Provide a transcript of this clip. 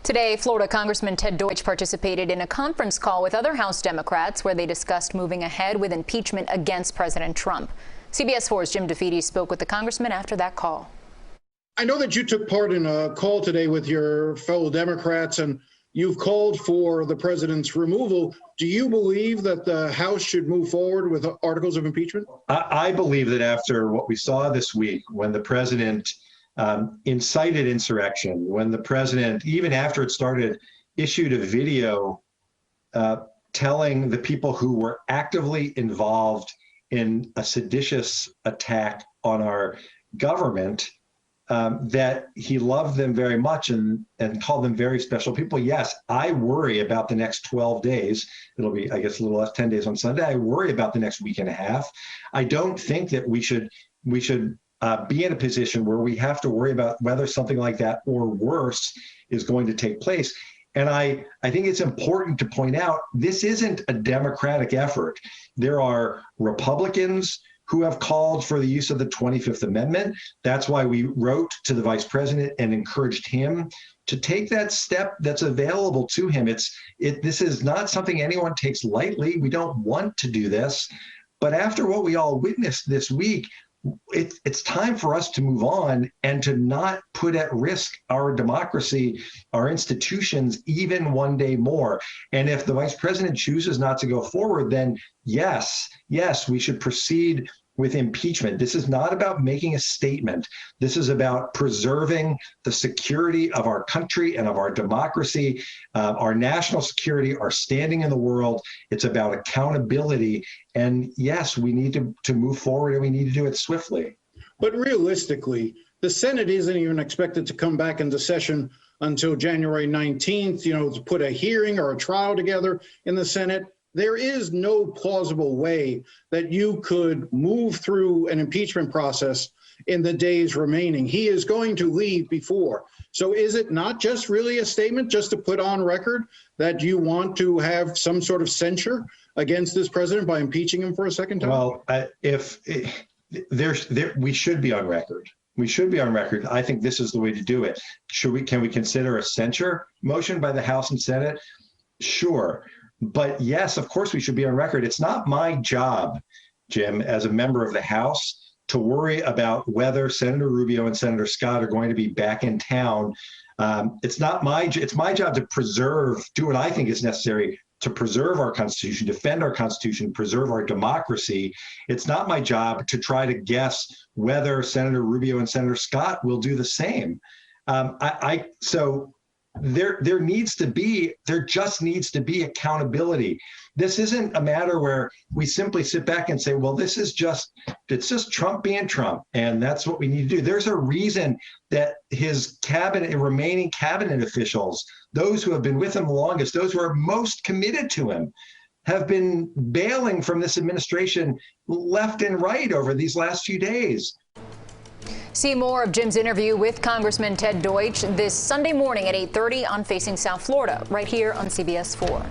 Today, Florida Congressman Ted Deutch participated in a conference call with other House Democrats where they discussed moving ahead with impeachment against President Trump. CBS 4's Jim DeFede spoke with the congressman after that call. I know that you took part in a call today with your fellow Democrats, and you've called for the president's removal. Do you believe that the House should move forward with articles of impeachment? I believe that after what we saw this week, when the president incited insurrection, when the president, even after it started, issued a video telling the people who were actively involved in a seditious attack on our government that he loved them very much and called them very special people. Yes, I worry about the next 12 days. It'll be, I guess, a little less, 10 days on Sunday. I worry about the next week and a half. I don't think that we should be in a position where we have to worry about whether something like that or worse is going to take place. And I think it's important to point out, this isn't a Democratic effort. There are Republicans who have called for the use of the 25th Amendment. That's why we wrote to the vice president and encouraged him to take that step that's available to him. This is not something anyone takes lightly. We don't want to do this. But after what we all witnessed this week, it's time for us to move on and to not put at risk our democracy, our institutions, even one day more. And if the vice president chooses not to go forward, then yes, we should proceed with impeachment. This is not about making a statement. This is about preserving the security of our country and of our democracy, our national security, our standing in the world. It's about accountability. And yes, we need to move forward, and we need to do it swiftly. But realistically, the Senate isn't even expected to come back into session until January 19th, to put a hearing or a trial together in the Senate. There is no plausible way that you could move through an impeachment process in the days remaining. He is going to leave before. So is it not just really a statement just to put on record that you want to have some sort of censure against this president by impeaching him for a second time? Well, we should be on record. We should be on record. I think this is the way to do it. Can we consider a censure motion by the House and Senate? Sure. But yes, of course, we should be on record. It's not my job, Jim, as a member of the House, to worry about whether Senator Rubio and Senator Scott are going to be back in town. It's my job to do what I think is necessary to preserve our Constitution, defend our Constitution, preserve our democracy. It's not my job to try to guess whether Senator Rubio and Senator Scott will do the same. There just needs to be accountability. This isn't a matter where we simply sit back and say, well, it's just Trump being Trump, and that's what we need to do. There's a reason that his cabinet and remaining cabinet officials, those who have been with him the longest, those who are most committed to him, have been bailing from this administration left and right over these last few days. See more of Jim's interview with Congressman Ted Deutch this Sunday morning at 8:30 on Facing South Florida, right here on CBS 4.